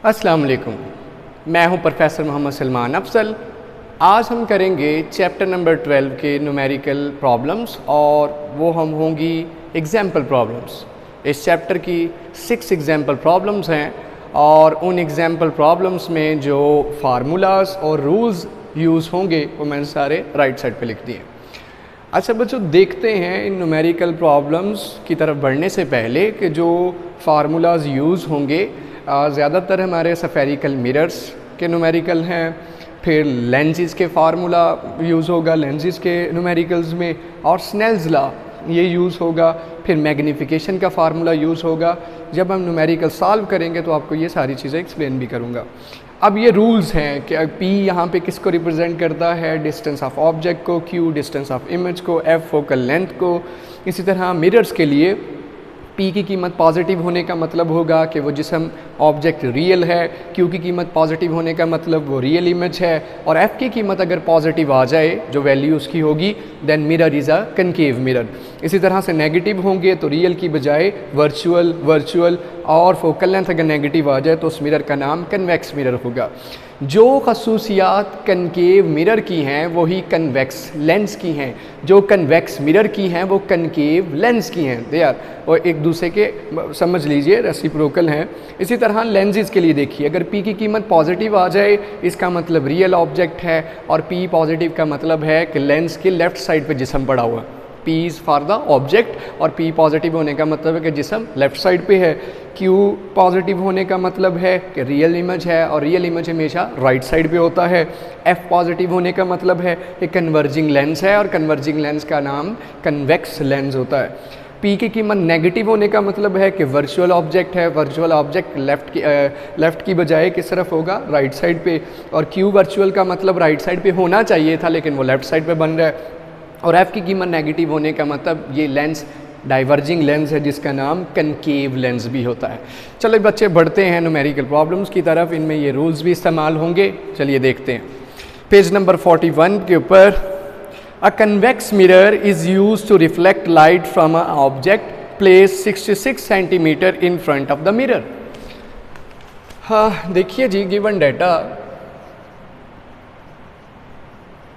अस्सलाम वालेकुम, मैं हूं प्रोफेसर मोहम्मद सलमान अफजल। आज हम करेंगे चैप्टर नंबर 12 के न्यूमेरिकल प्रॉब्लम्स और वो हम होंगी एग्जाम्पल प्रॉब्लम्स। इस चैप्टर की 6 एग्जाम्पल प्रॉब्लम्स हैं और उन एग्जाम्पल प्रॉब्लम्स में जो फार्मूलाज और रूल्स यूज़ होंगे वो मैंने सारे राइट साइड पे लिख दिए। अच्छा बच्चों, देखते हैं इन न्यूमेरिकल प्रॉब्लम्स की तरफ बढ़ने से पहले कि जो फार्मूलाज यूज़ होंगे ज़्यादातर हमारे सफेरिकल मिरर्स के न्यूमेरिकल हैं, फिर लेंसेज के फार्मूला यूज़ होगा लेंसेज के न्यूमेरिकल्स में, और स्नेल्स लॉ ये यूज़ होगा, फिर मैग्नीफिकेशन का फार्मूला यूज़ होगा। जब हम न्यूमेरिकल सॉल्व करेंगे तो आपको ये सारी चीज़ें एक्सप्लेन भी करूँगा। अब ये रूल्स हैं कि P यहाँ पे किसको रिप्रेजेंट करता है, डिस्टेंस ऑफ ऑब्जेक्ट को, Q डिस्टेंस ऑफ इमेज को, F फोकल लेंथ को। इसी तरह मिरर्स के लिए P की कीमत पॉजिटिव होने का मतलब होगा कि वो जिस्म ऑब्जेक्ट रियल है, Q की कीमत पॉजिटिव होने का मतलब वो रियल इमेज है, और F की कीमत अगर पॉजिटिव आ जाए जो वैल्यू उसकी होगी then mirror is a concave mirror. इसी तरह से नेगेटिव होंगे तो रियल की बजाय वर्चुअल, और फोकल लेंथ अगर नेगेटिव आ जाए तो उस मिरर का नाम कन्वेक्स मिरर होगा। जो खसूसियात कनकेव मिरर की हैं वही कन्वेक्स लेंस की हैं, जो कन्वेक्स मिरर की हैं वो कनकेव लेंस की हैं। दे आर और एक दूसरे के समझ लीजिए रेसिप्रोकल हैं। इसी तरह लेंसेज के लिए देखिए, अगर P की कीमत पॉजिटिव आ जाए इसका मतलब रियल ऑब्जेक्ट है, और P पॉजिटिव का मतलब है कि लेंस के लेफ़्ट साइड पे जिस्म पड़ा हुआ। P is for the object और P पॉजिटिव होने का मतलब है कि जिस्म लेफ़्ट साइड पे है। Q पॉजिटिव होने का मतलब है कि रियल इमेज है, और रियल इमेज हमेशा राइट साइड पे होता है। F पॉजिटिव होने का मतलब है कि कन्वर्जिंग लेंस है, और कन्वर्जिंग लेंस का नाम कन्वेक्स लेंस होता है। P की कीमत नेगेटिव होने का मतलब है कि वर्चुअल ऑब्जेक्ट है, वर्चुअल ऑब्जेक्ट लेफ़्ट की बजाय किस तरफ होगा, राइट साइड पे। और Q वर्चुअल का मतलब राइट साइड पे होना चाहिए था लेकिन वो लेफ़्ट साइड पे बन रहा है। और F की कीमत नेगेटिव होने का मतलब ये लेंस डाइवर्जिंग लेंस है जिसका नाम कनकेव लेंस भी होता है। चलो बच्चे बढ़ते हैं न्यूमेरिकल प्रॉब्लम्स की तरफ, इनमें ये रूल्स भी इस्तेमाल होंगे। चलिए देखते हैं पेज नंबर 41 के ऊपर। A convex mirror is use to reflect light from a object place 66 centimetre in front of the mirror. हाँ देखिए जी, गिवन डाटा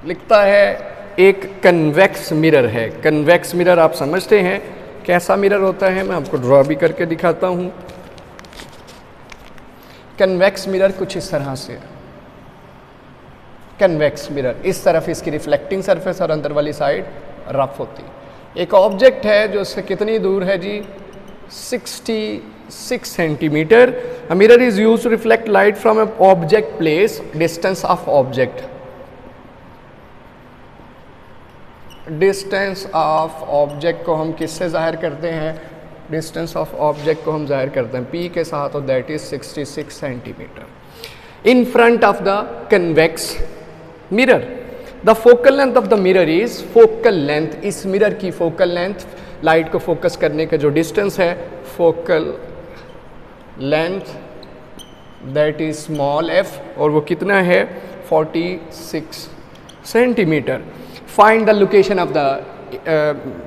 लिखता है एक कन्वेक्स मिरर है। कन्वेक्स मिरर आप समझते हैं कैसा मिरर होता है, मैं आपको ड्रॉ भी करके दिखाता हूँ। कन्वेक्स मिरर कुछ इस तरह से, कन्वेक्स मिरर इस तरफ इसकी रिफ्लेक्टिंग सरफेस और अंदर वाली साइड रफ होती। एक ऑब्जेक्ट है जो उससे कितनी दूर है जी, 66 centimetre. A mirror is used to reflect light from a object place, distance of object, distance of object को हम किससे ज़ाहिर करते हैं, डिस्टेंस ऑफ ऑब्जेक्ट को हम ज़ाहिर करते हैं P के साथ, और that is 66 centimetre in front of the convex mirror. The focal length of the mirror is, focal length इस मिरर की फोकल लेंथ, लाइट को फोकस करने का जो डिस्टेंस है focal length, that is small f, और वो कितना है 46 centimetre. Find the location of the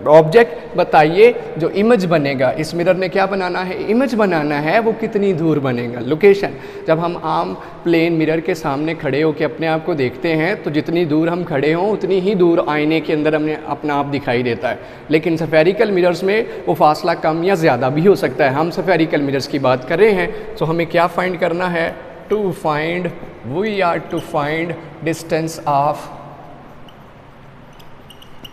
object, बताइए जो इमेज बनेगा, इस मिरर ने क्या बनाना है, इमेज बनाना है, वो कितनी दूर बनेगा, लोकेशन। जब हम आम प्लेन मिरर के सामने खड़े होकर अपने आप को देखते हैं तो जितनी दूर हम खड़े हों उतनी ही दूर आईने के अंदर हमें अपना आप दिखाई देता है, लेकिन सफेरिकल मिरर्स में वो फासला कम या ज़्यादा भी हो सकता है। हम सफेरिकल मिरर्स की बात कर रहे हैं तो हमें क्या फाइंड करना है, we are to find distance of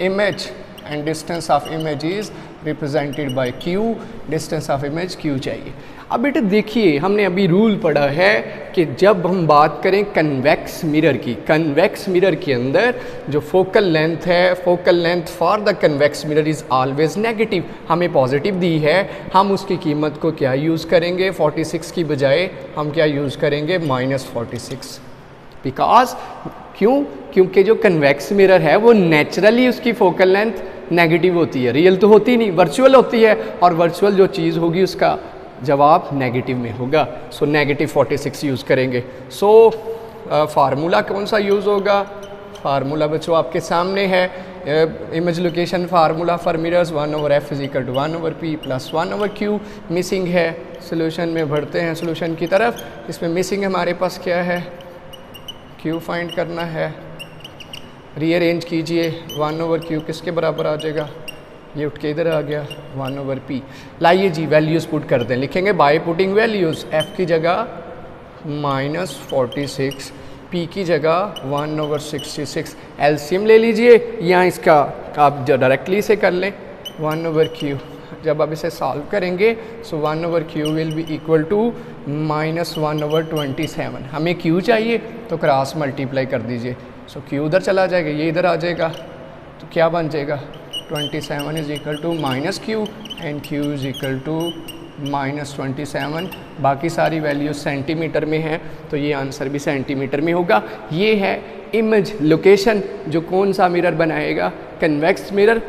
image, and distance of image is represented by Q, distance of image Q चाहिए। अब बेटे देखिए, हमने अभी रूल पढ़ा है कि जब हम बात करें कन्वेक्स मिरर की, कन्वेक्स मिरर के अंदर जो फोकल लेंथ है, focal length for the convex mirror is always negative. हमें पॉजिटिव दी है, हम उसकी कीमत को क्या यूज़ करेंगे, 46 की बजाय हम क्या यूज़ करेंगे, -46। बिकॉज क्योंकि जो कन्वेक्स मिरर है वो नेचुरली उसकी फोकल लेंथ नेगेटिव होती है, रियल तो होती नहीं, वर्चुअल होती है, और वर्चुअल जो चीज़ होगी उसका जवाब नेगेटिव में होगा। सो -46 यूज़ करेंगे। सो फार्मूला कौन सा यूज़ होगा, फार्मूला बच्चों आपके सामने है, image location formula for mirrors 1/f is equal to 1/p plus 1/q। Missing है, सोल्यूशन में बढ़ते हैं सोल्यूशन की तरफ। इसमें मिसिंग हमारे पास क्या है, q फाइंड करना है। रीअरेंज कीजिए, 1/q किसके बराबर आ जाएगा, ये उठ के इधर आ गया 1/p। लाइए जी वैल्यूज़ पुट कर दें, लिखेंगे बाय पुटिंग वैल्यूज़, f की जगह -46, p की जगह 1/66। एलसीएम ले लीजिए या इसका आप जो डायरेक्टली से कर लें 1/q। जब आप इसे सॉल्व करेंगे so 1/q will be equal to -1/27। हमें q चाहिए तो क्रॉस मल्टीप्लाई कर दीजिए, सो q उधर चला जाएगा, ये इधर आ जाएगा, तो क्या बन जाएगा 27 is equal to -q and q is equal to -27। बाकी सारी वैल्यूज सेंटीमीटर में है तो ये आंसर भी सेंटीमीटर में होगा। ये है इमेज लोकेशन जो कौन सा मिरर बनाएगा, कन्वेक्स मिरर,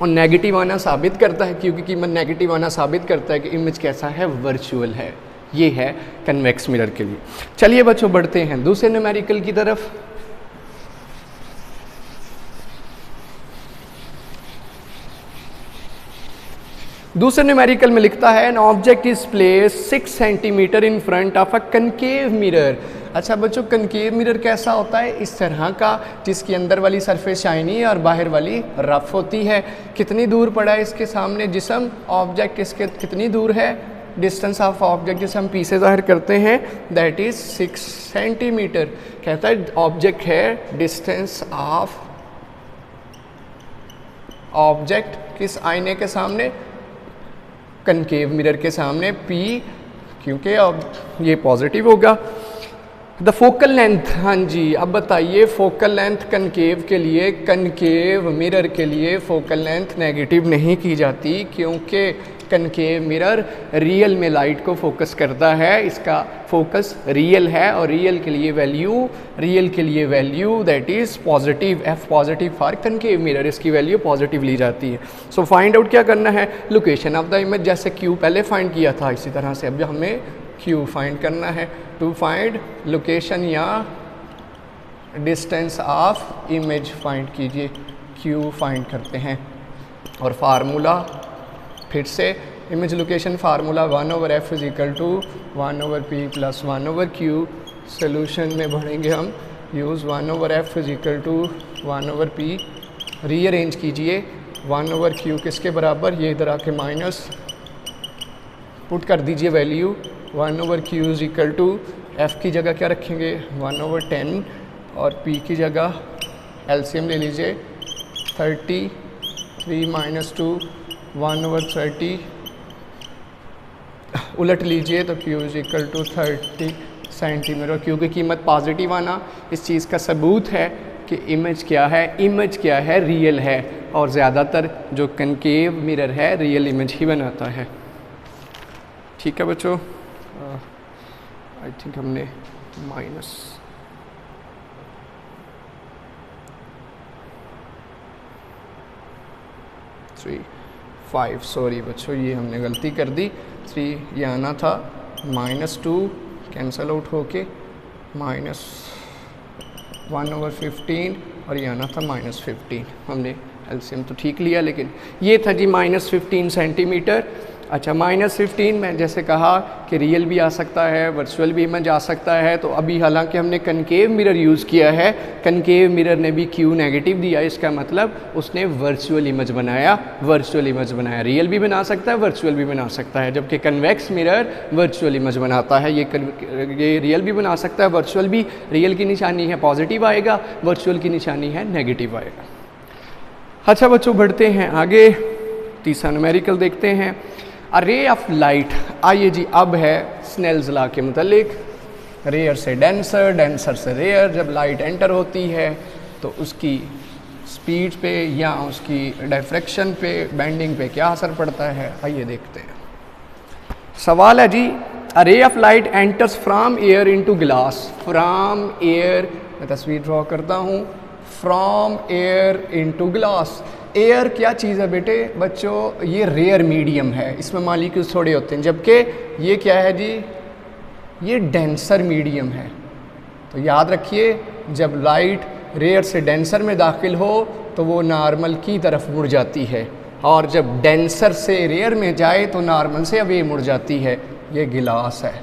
और नेगेटिव आना साबित करता है, क्योंकि कीमत नेगेटिव आना साबित करता है कि इमेज कैसा है, वर्चुअल है। ये है कन्वेक्स मिरर के लिए। चलिए बच्चों बढ़ते हैं दूसरे न्यूमेरिकल की तरफ। दूसरे न्यूमेरिकल में लिखता है an object is place 6 centimetre in front of a concave mirror. अच्छा बच्चों, कनकेव मिरर कैसा होता है, इस तरह का जिसकी अंदर वाली सरफेस शाइनी और बाहर वाली रफ होती है। कितनी दूर पड़ा है इसके सामने जिसम, ऑब्जेक्ट इसके कितनी दूर है, डिस्टेंस ऑफ ऑब्जेक्ट जिसे हम पी से जाहिर करते हैं दैट इज 6 सेंटीमीटर। कहता है ऑब्जेक्ट है, डिस्टेंस ऑफ ऑब्जेक्ट किस आईने के सामने, कनकेव मिरर के सामने, P, क्योंकि अब ये पॉजिटिव होगा। द फोकल लेंथ, हाँ जी अब बताइए फोकल लेंथ कनकेव के लिए, कनकेव मिरर के लिए फोकल लेंथ नेगेटिव नहीं की जाती, क्योंकि कनकेव मिरर रियल में लाइट को फोकस करता है, इसका फोकस रियल है और रियल के लिए value that is positive, F positive for concave mirror, इसकी वैल्यू पॉजिटिव ली जाती है। सो फाइंड आउट क्या करना है, लोकेशन ऑफ द इमेज, जैसे Q पहले फाइंड किया था इसी तरह से अब हमें Q फाइंड करना है। टू फाइंड लोकेशन या डिस्टेंस ऑफ इमेज फाइंड कीजिए, Q फाइंड करते हैं। और फार्मूला फिर से image location formula 1/f is equal to 1/p plus 1/q। Solution में बढ़ेंगे हम, use 1/f is equal to 1/p। Rearrange कीजिए, 1/q किसके बराबर, ये इधर आके माइनस पुट कर दीजिए value, 1/q is equal to f की जगह क्या रखेंगे 1/10 और p की जगह एलसीएम ले लीजिए 33 माइनस 2 1/30, उलट लीजिए तो q is equal to 30 centimetre. q की कीमत पॉजिटिव आना इस चीज़ का सबूत है कि इमेज क्या है, रियल है, और ज़्यादातर जो कनकेव मिरर है रियल इमेज ही बनाता है। ठीक है बच्चों, आई थिंक हमने -3 सॉरी बच्चों ये हमने गलती कर दी, 3 ये आना था, -2 कैंसल आउट होके -1/15 और ये आना था -15। हमने एलसीएम तो ठीक लिया, लेकिन ये था जी -15 सेंटीमीटर। अच्छा -15 में जैसे कहा कि रियल भी आ सकता है, वर्चुअल भी इमेज आ सकता है, तो अभी हालांकि हमने कनकेव मिरर यूज़ किया है, कनकेव मिरर ने भी Q नेगेटिव दिया, इसका मतलब उसने वर्चुअल इमेज बनाया, रियल भी बना सकता है, वर्चुअल भी बना सकता है, जबकि कन्वेक्स मिरर वर्चुअल इमेज बनाता है। ये रियल भी बना सकता है, वर्चुअल भी, रियल की निशानी है पॉजिटिव आएगा, वर्चुअल की निशानी है नेगेटिव आएगा। अच्छा बच्चों बढ़ते हैं आगे, तीसरा न्यूमेरिकल देखते हैं, अ रे ऑफ लाइट। आइए जी अब है स्नेल्स लॉ के मुतालिक, रेयर से डेंसर, डेंसर से रेयर। जब लाइट एंटर होती है तो उसकी स्पीड पे या उसकी डायफ्रैक्शन पे, बेंडिंग पे क्या असर पड़ता है, आइए देखते हैं। सवाल है जी, a ray of light enters from air into glass, from air, मैं तस्वीर ड्रॉ करता हूँ, from air into glass. Air क्या चीज़ है बेटे बच्चों, ये रेयर मीडियम है, इसमें मॉलिक्यूल्स थोड़े होते हैं, जबकि ये क्या है जी, ये डेंसर मीडियम है। तो याद रखिए जब लाइट रेयर से डेंसर में दाखिल हो तो वो नॉर्मल की तरफ मुड़ जाती है, और जब डेंसर से रेयर में जाए तो नॉर्मल से अवे मुड़ जाती है। ये गिलास है,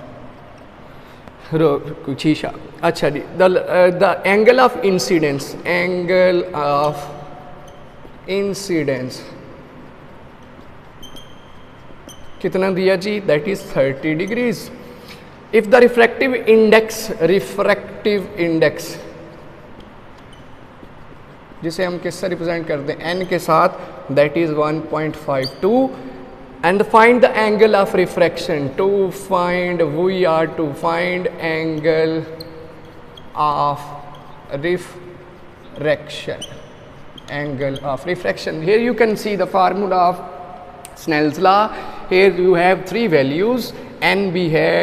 शीशा। अच्छा जी, the angle of incidence, angle of incidence कितना दिया जी? That is 30 degrees. If the refractive index जिसे हम किससे रिप्रेजेंट करते हैं? n के साथ, that is 1.52, and find the angle of refraction. We are to find angle of refraction. Angle of refraction. Here you can see the formula of Snell's law. Here you have three values, n भी है,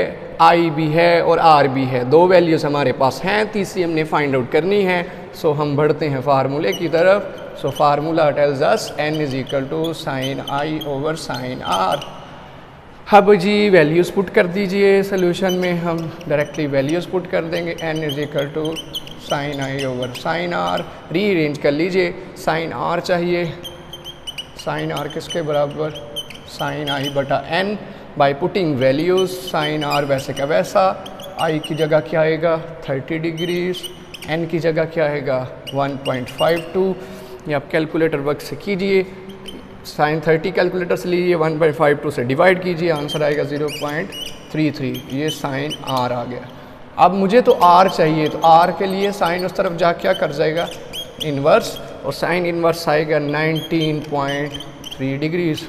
i भी है और r भी है। दो values हमारे पास हैं, तीसरी हमने फाइंड आउट करनी है। सो हम बढ़ते हैं फार्मूले की तरफ। So formula tells us n is equal to sine i over sine r. अब जी वैल्यूज़ पुट कर दीजिए सोल्यूशन में, हम डायरेक्टली वैल्यूज़ पुट कर देंगे। n is equal to sine i over sine r. Rearrange कर लीजिए, साइन आर चाहिए, साइन आर किसके बराबर? साइन आई बटा n। By putting values, sine r वैसे का वैसा, i की जगह क्या आएगा? 30 डिग्रीज, n की जगह क्या आएगा? 1.52। ये आप कैलकुलेटर वर्क से कीजिए, साइन 30 कैलकुलेटर से लीजिए, 1.52 से डिवाइड कीजिए, आंसर आएगा 0.33। ये साइन आर आ गया। अब मुझे तो आर चाहिए, तो आर के लिए साइन उस तरफ जा क्या कर जाएगा? इन्वर्स, और साइन इन्वर्स आएगा 19.3 डिग्रीज।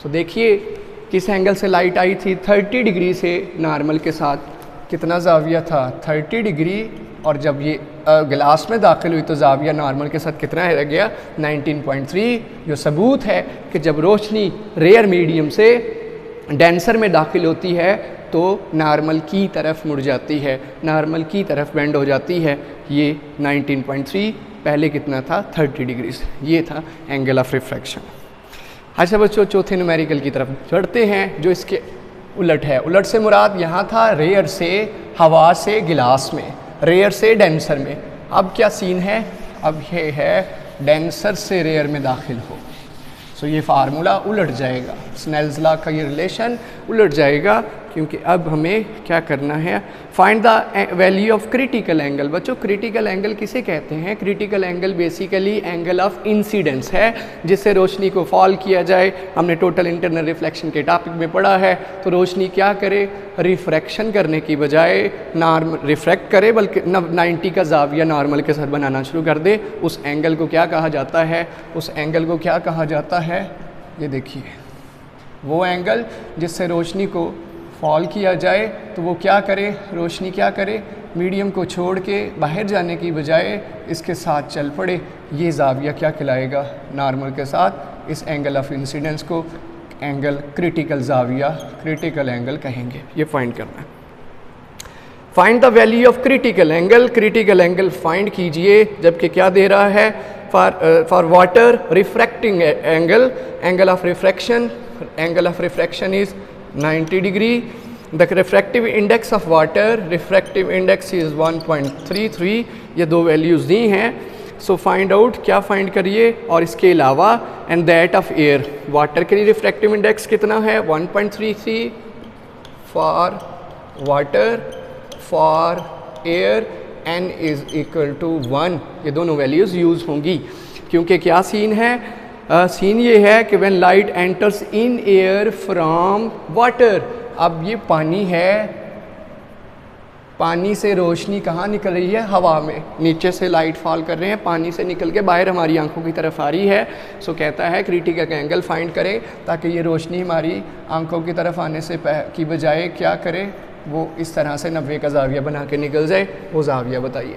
सो देखिए किस एंगल से लाइट आई थी? 30 डिग्री से नॉर्मल के साथ कितना जाविया था? 30 डिग्री, और जब ये गिलास में दाखिल हुई तो जाविया नॉर्मल के साथ कितना रह गया? 19.3। जो सबूत है कि जब रोशनी रेयर मीडियम से डेंसर में दाखिल होती है तो नॉर्मल की तरफ मुड़ जाती है, नॉर्मल की तरफ बेंड हो जाती है। ये 19.3, पहले कितना था? 30 डिग्री से। ये था एंगल ऑफ रिफ्रैक्शन। अच्छा बच्चों, चौथे न्यूमेरिकल की तरफ चढ़ते हैं, जो इसके उलट है। उलट से मुराद यहाँ था रेयर से हवा से गिलास में, रेयर से डेंसर में। अब क्या सीन है? अब ये है डेंसर से रेयर में दाखिल हो। सो ये फार्मूला उलट जाएगा, स्नेल्स लॉ का ये रिलेशन उलट जाएगा, क्योंकि अब हमें क्या करना है? Find the value of critical angle. बच्चों क्रिटिकल एंगल किसे कहते हैं? Critical angle basically angle of incidence है, जिससे रोशनी को फॉल किया जाए। हमने टोटल इंटरनल रिफ्लेक्शन के टॉपिक में पढ़ा है। तो रोशनी क्या करे? रिफ्रैक्शन करने की बजाय नॉर्मल रिफ्रैक्ट करे, बल्कि 90 का जाविया नॉर्मल के साथ बनाना शुरू कर दे। उस एंगल को क्या कहा जाता है? उस एंगल को क्या कहा जाता है? ये देखिए, वो एंगल जिससे रोशनी को फॉल किया जाए, तो वो क्या करे? रोशनी क्या करे? मीडियम को छोड़ के बाहर जाने की बजाय इसके साथ चल पड़े। ये जाविया क्या कहलाएगा? नॉर्मल के साथ। इस एंगल ऑफ इंसिडेंस को एंगल क्रिटिकल जाविया, क्रिटिकल एंगल कहेंगे। ये फाइंड करना है। Find the value of critical angle. Critical angle find कीजिए, जबकि क्या दे रहा है? For water refracting angle, angle of refraction, angle of refraction is 90 degree. The refractive index of water, refractive index is 1.33. ये दो वैल्यूज़ दी हैं। सो फाइंड आउट, क्या फाइंड करिए? और इसके अलावा and that of air, water के लिए रिफ्रैक्टिव इंडेक्स कितना है? 1.33 for water, for air n is equal to 1। ये दोनों वैल्यूज़ यूज़ होंगी, क्योंकि क्या सीन है? सीन ये है कि when light enters in air from water. अब ये पानी है, पानी से रोशनी कहाँ निकल रही है? हवा में। नीचे से लाइट फॉल कर रहे हैं, पानी से निकल के बाहर हमारी आंखों की तरफ आ रही है। सो कहता है क्रिटिकल एंगल फाइंड करें, ताकि ये रोशनी हमारी आंखों की तरफ आने से की बजाय क्या करे? वो इस तरह से 90 का जाविया बना के निकल जाए। वो जाविया बताइए।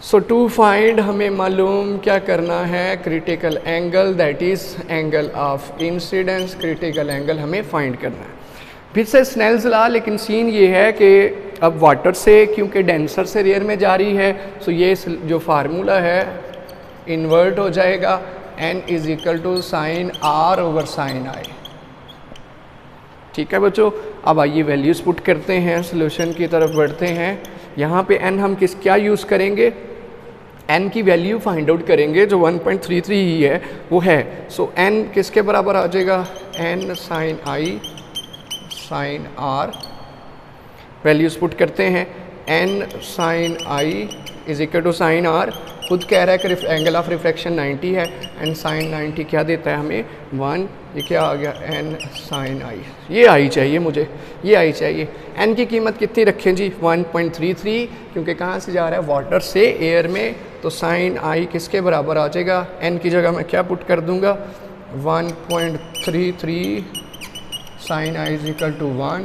सो टू फाइंड हमें मालूम क्या करना है? Critical angle, that is angle of incidence. Critical angle हमें फाइंड करना है। फिर से स्नेल्स लॉ, लेकिन सीन ये है कि अब वाटर से, क्योंकि डेंसर से रेयर में जा रही है, सो ये जो फार्मूला है इन्वर्ट हो जाएगा। n is equal to sine r over sine i। ठीक है बच्चों, अब आइए वैल्यूज़ पुट करते हैं, सोल्यूशन की तरफ बढ़ते हैं। यहाँ पे n हम क्या यूज़ करेंगे? n की वैल्यू फाइंड आउट करेंगे जो 1.33 ही है वो है। सो n किसके बराबर आ जाएगा, n sine i sine r, values put करते हैं, n sine i is equal to sine r, खुद कह रहा है कि एंगल ऑफ रिफ्रैक्शन 90 है, एंड साइन 90 क्या देता है हमें 1, ये क्या आ गया n साइन आई, ये आई चाहिए मुझे, ये आई चाहिए। n की कीमत कितनी रखें जी 1.33, क्योंकि कहाँ से जा रहा है वाटर से एयर में, तो साइन आई किसके बराबर आ जाएगा, n की जगह मैं क्या पुट कर दूंगा 1.33 sine i is equal to 1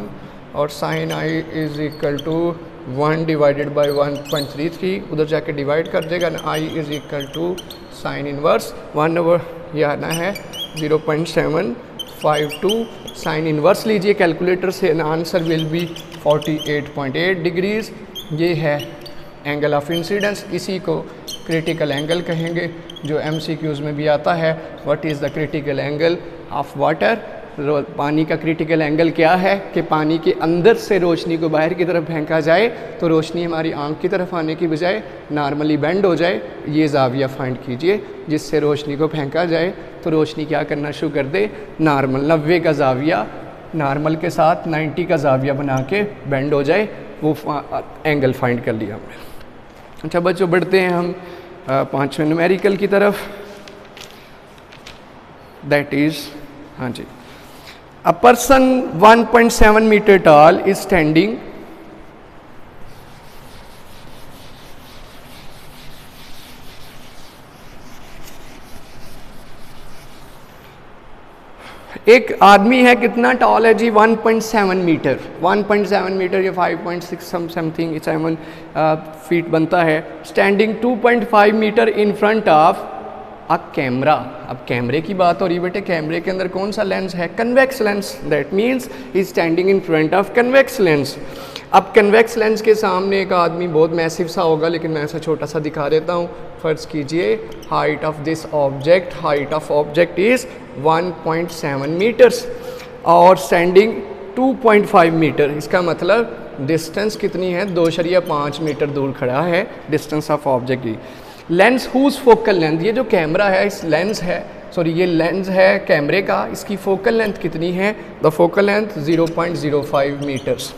और sine i is equal to 1 divided by 1.33, उधर जाके डिवाइड कर देगा ना, i is equal to sine inverse 1 over ये आना है 0.752, साइन इनवर्स लीजिए कैलकुलेटर से, आंसर विल बी 48.8 डिग्रीज़। ये है एंगल ऑफ इंसिडेंस, इसी को क्रिटिकल एंगल कहेंगे, जो MCQs में भी आता है। What is the critical angle of water, पानी का क्रिटिकल एंगल क्या है कि पानी के अंदर से रोशनी को बाहर की तरफ फेंका जाए तो रोशनी हमारी आंख की तरफ आने की बजाय नॉर्मली बेंड हो जाए, ये जाविया फाइंड कीजिए जिससे रोशनी को फेंका जाए तो रोशनी क्या करना शुरू कर दे, नॉर्मल 90 का जाविया नॉर्मल के साथ 90 का जाविया बना के बेंड हो जाए, वो एंगल फाइंड कर लिया हमने। अच्छा बच्चों, बढ़ते हैं हम पांचवें न्यूमेरिकल की तरफ, दैट इज़, हाँ जी, a person 1.7 meter tall is standing एक आदमी है, कितना टॉल है जी 1.7 मीटर, 1.7 मीटर या 5.6 समथिंग 7 फीट बनता है, standing 2.5 metre in front of a camera. अब कैमरे की बात हो रही है बेटे, कैमरे के अंदर कौन सा लेंस है, convex lens, that means he standing in front of convex lens. अब कन्वेक्स लेंस के सामने एक आदमी बहुत मैसिव सा होगा, लेकिन मैं ऐसा छोटा सा दिखा देता हूँ। फर्ज कीजिए height of this object, height of object is 1.7 metres और स्टैंडिंग 2.5 मीटर, इसका मतलब डिस्टेंस कितनी है 2.5 मीटर दूर खड़ा है, डिस्टेंस ऑफ ऑब्जेक्ट की। लेंस हुज फोकल लेंथ, ये जो कैमरा है इस लेंस है, सॉरी ये लेंस है कैमरे का, इसकी फोकल लेंथ कितनी है, the focal length 0.05 metres.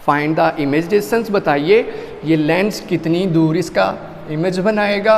Find the image distance, बताइए ये लेंस कितनी दूर इसका इमेज बनाएगा।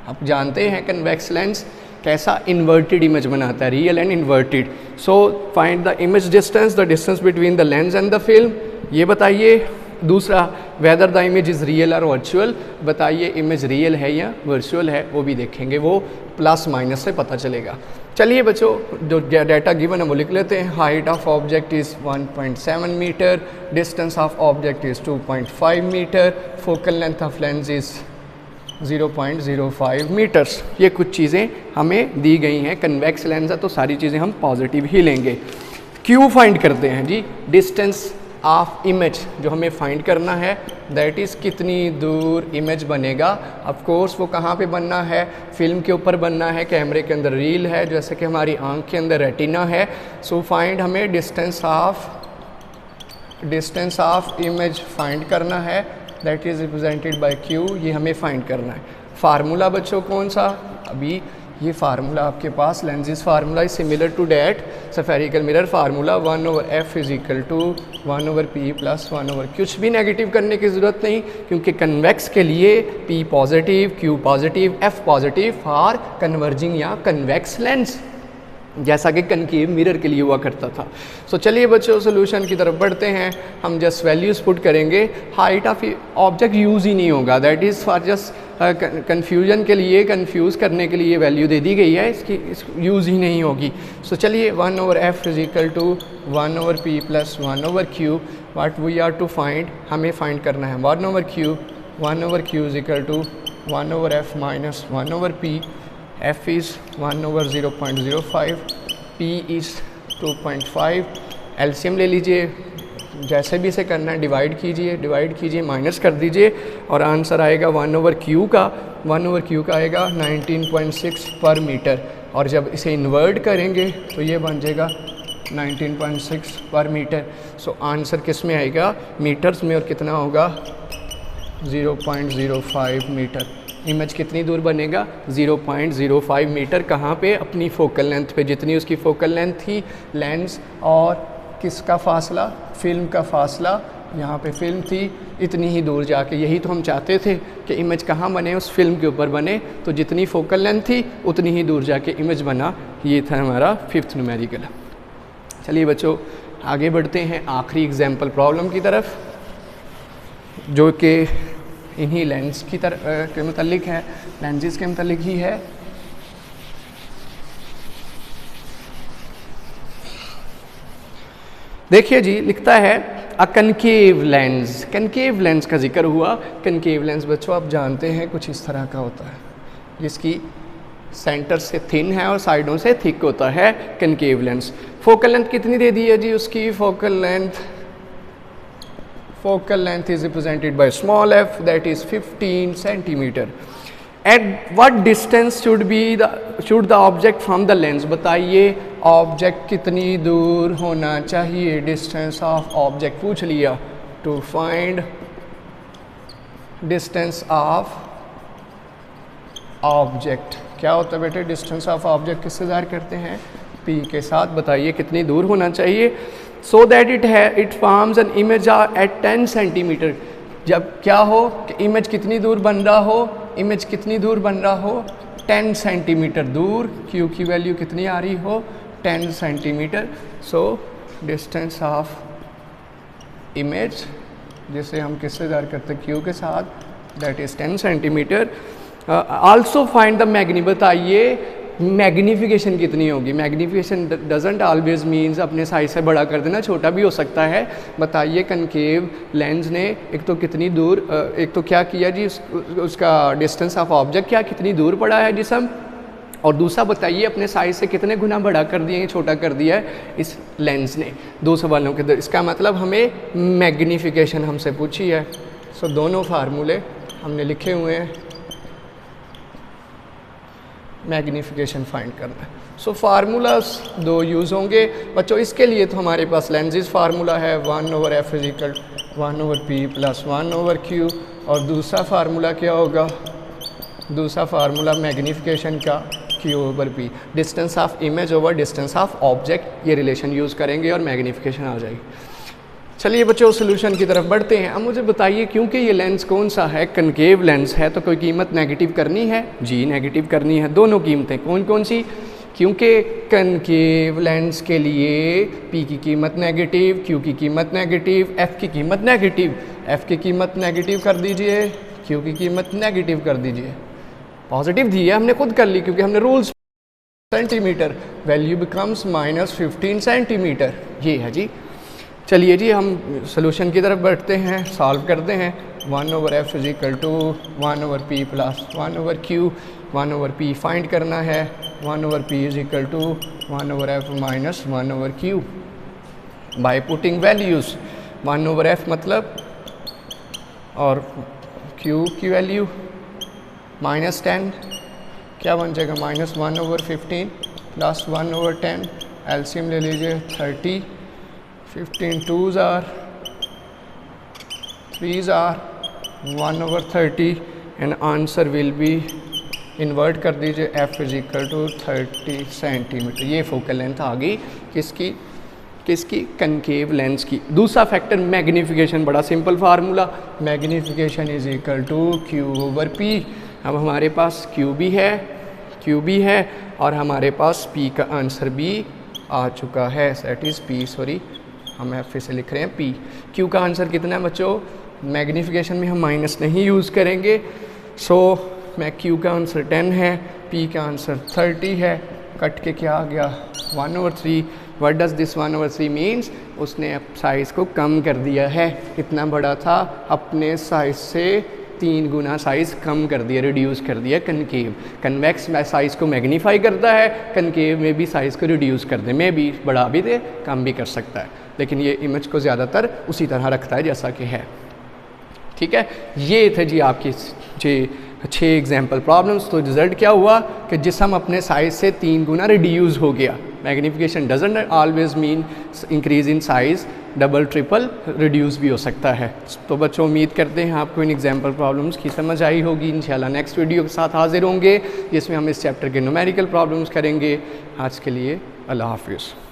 आप जानते हैं कन्वेक्स लेंस कैसा इन्वर्टेड इमेज बनाता है, real and inverted. So find the image distance, the distance between the lens and the film, ये बताइए। दूसरा, whether the image is real और वर्चुअल, बताइए इमेज रियल है या वर्चुअल है, वो भी देखेंगे, वो प्लस माइनस से पता चलेगा। चलिए बच्चों, जो डाटा गिवन है वो लिख लेते हैं। Height of object is 1.7 metre, distance of object is 2.5 metre, focal length of lens is 0.05 metres. ये कुछ चीज़ें हमें दी गई हैं, कन्वेक्स लेंस है तो सारी चीज़ें हम पॉजिटिव ही लेंगे। क्यू फाइंड करते हैं जी, डिस्टेंस ऑफ इमेज जो हमें फाइंड करना है, दैट इज़ कितनी दूर इमेज बनेगा। ऑफ कोर्स वो कहाँ पे बनना है, फिल्म के ऊपर बनना है, कैमरे के अंदर रील है, जैसे कि हमारी आंख के अंदर रेटिना है। सो फाइंड हमें डिस्टेंस ऑफ इमेज फाइंड करना है, that is represented by Q, ये हमें फाइंड करना है। फार्मूला बच्चों कौन सा, अभी ये फार्मूला आपके पास, lenses formula is similar to that spherical mirror formula, 1/f is equal to 1/p plus 1/q। कुछ भी नेगेटिव करने की ज़रूरत नहीं, क्योंकि कन्वेक्स के लिए p positive, q positive, f positive for converging या कन्वेक्स लेंस, जैसा कि कनकेव मिरर के लिए हुआ करता था। सो चलिए बच्चों सोल्यूशन की तरफ बढ़ते हैं। हम जस्ट वैल्यूज़ पुट करेंगे, हाइट ऑफ ऑब्जेक्ट यूज़ ही नहीं होगा, that is for just confusion के लिए, कंफ्यूज करने के लिए वैल्यू दे दी गई है, इसकी यूज़ ही नहीं होगी। सो चलिए 1/f is equal to 1/p plus 1/q। What we are to find, हमें फाइंड करना है 1/q is equal to 1/f minus 1/p। f is 1/0.05, p is 2.5। LCM ले लीजिए, जैसे भी इसे करना है डिवाइड कीजिए, माइनस कर दीजिए और आंसर आएगा 1/q का, 1/q का आएगा 19.6 पर मीटर। और जब इसे इन्वर्ट करेंगे तो ये बन जाएगा 19.6 पर मीटर। सो आंसर किस में आएगा, मीटर्स में, और कितना होगा 0.05 मीटर। इमेज कितनी दूर बनेगा? 0.05 मीटर। कहाँ पे? अपनी फोकल लेंथ पे। जितनी उसकी फोकल लेंथ थी, लेंस और किसका फासला? फिल्म का फासला। यहाँ पे फिल्म थी, इतनी ही दूर जाके, यही तो हम चाहते थे कि इमेज कहाँ बने? उस फिल्म के ऊपर बने। तो जितनी फोकल लेंथ थी उतनी ही दूर जाके इमेज बना। ये था हमारा 5th न्यूमेरिकल। चलिए बच्चों आगे बढ़ते हैं आखिरी एग्जाम्पल प्रॉब्लम की तरफ, जो कि इन्हीं लेंस की तरफ के मुतालिक है, लेंसेज के मुतालिक ही है। देखिए जी, लिखता है अ कनकेव लेंस। कनकेव लेंस का जिक्र हुआ। कनकेव लेंस बच्चों आप जानते हैं कुछ इस तरह का होता है, जिसकी सेंटर से थिन है और साइडों से थिक होता है कनकेव लेंस। फोकल लेंथ कितनी दे दी है जी उसकी? Focal length is represented by small f, that is 15 centimetre. At what distance should the object from the lens? बताइए ऑब्जेक्ट कितनी दूर होना चाहिए? डिस्टेंस ऑफ ऑब्जेक्ट पूछ लिया। To find distance of object, क्या होता है बेटे? डिस्टेंस ऑफ ऑब्जेक्ट किससे ज़ाहिर करते हैं? p के साथ। बताइए कितनी दूर होना चाहिए? So that it forms an image at 10 centimetre. जब क्या हो कि इमेज कितनी दूर बन रहा हो? इमेज कितनी दूर बन रहा हो? 10 सेंटीमीटर दूर। q की वैल्यू कितनी आ रही हो? 10 centimetre. So distance of image, जिसे हम किससे ज़ाहिर करते हैं? q के साथ, that is 10 centimetre. Also find the magni. बताइए मैग्नीफिकेशन कितनी होगी? मैग्नीफिकेशन डजेंट ऑलवेज मीन्स अपने साइज से बड़ा कर देना, छोटा भी हो सकता है। बताइए कनकेव लेंस ने एक तो कितनी दूर, एक तो क्या किया जी, उसका डिस्टेंस ऑफ ऑब्जेक्ट क्या कितनी दूर पड़ा है जिसम, और दूसरा बताइए अपने साइज से कितने गुना बड़ा कर दिए, छोटा कर दिया है इस लेंस ने। दो सवालों के अंदर इसका मतलब हमें मैग्नीफिकेशन हमसे पूछी है। सो दोनों फार्मूले हमने लिखे हुए हैं, मैग्नीफिकेशन फाइंड करना है। सो फार्मूलास दो यूज़ होंगे बच्चों। इसके लिए तो हमारे पास लेंसेज फार्मूला है 1/f = 1/p + 1/q, और दूसरा फार्मूला क्या होगा? दूसरा फार्मूला मैग्नीफिकेशन का q/p, distance of image over distance of object. ये रिलेशन यूज़ करेंगे और मैग्नीफिकेशन आ जाएगी। चलिए बच्चों सोल्यूशन की तरफ बढ़ते हैं। अब मुझे बताइए क्योंकि ये लेंस कौन सा है? कनकेव लेंस है, तो कोई कीमत नेगेटिव करनी है? जी नेगेटिव करनी है। दोनों कीमतें कौन कौन सी? क्योंकि कनकेव लेंस के लिए p की कीमत नेगेटिव, q की कीमत नेगेटिव, f की कीमत नेगेटिव। f की कीमत नेगेटिव कर दीजिए, q की कीमत नेगेटिव कर दीजिए। पॉजिटिव दी है हमने खुद कर ली क्योंकि हमने rules centimetre, value becomes -15 centimetre. ये है जी। चलिए जी हम सोल्यूशन की तरफ बढ़ते हैं, सॉल्व करते हैं। 1/f = 1/p + 1/q, 1/p find करना है। 1/p = 1/f - 1/q bye putting values. 1/f मतलब और q की वैल्यू -10, क्या बन जाएगा? -1/15 + 1/10। एलसीएम ले लीजिए 30, 15 2s are 3s are 1/30 and answer will B, invert कर दीजिए, f = 30 सेंटीमीटर। ये फोकल लेंथ आ गई किसकी? कनकेव लेंस की। दूसरा फैक्टर मैग्नीफिकेशन, बड़ा सिंपल फार्मूला, मैग्नीफिकेशन = q/p। अब हमारे पास q भी है और हमारे पास p का आंसर भी आ चुका है, दैट इज़ p, हम फिर से लिख रहे हैं p। q का आंसर कितना है बच्चों? मैग्नीफिकेशन में हम माइनस नहीं यूज़ करेंगे। सो मैं q का आंसर 10 है, p का आंसर 30 है। कट के क्या आ गया? 1/3। What does this 1/3 means? उसने साइज़ को कम कर दिया है। कितना बड़ा था? अपने साइज़ से 3 गुना साइज़ कम कर दिया, रिड्यूस कर दिया। कनकेव, कन्वेक्स साइज़ को मैग्नीफाई करता है, कनकेव में भी साइज़ को रिड्यूस कर दे, में भी बढ़ा भी दे, कम भी कर सकता है, लेकिन ये इमेज को ज़्यादातर उसी तरह रखता है जैसा कि है। ठीक है, ये थे जी आपकी जी 6 एग्जाम्पल प्रॉब्लम्स। तो रिजल्ट क्या हुआ कि जिसम अपने साइज से 3 गुना रिड्यूस हो गया। Magnification doesn't always mean increase in size, double triple reduce भी हो सकता है। तो बच्चों उम्मीद करते हैं आपको इन एग्जाम्पल प्रॉब्लम्स की समझ आई होगी। इंशाल्लाह नेक्स्ट वीडियो के साथ हाजिर होंगे जिसमें हम इस चैप्टर के न्यूमेरिकल प्रॉब्लम्स करेंगे। आज के लिए अल्लाह हाफिज़।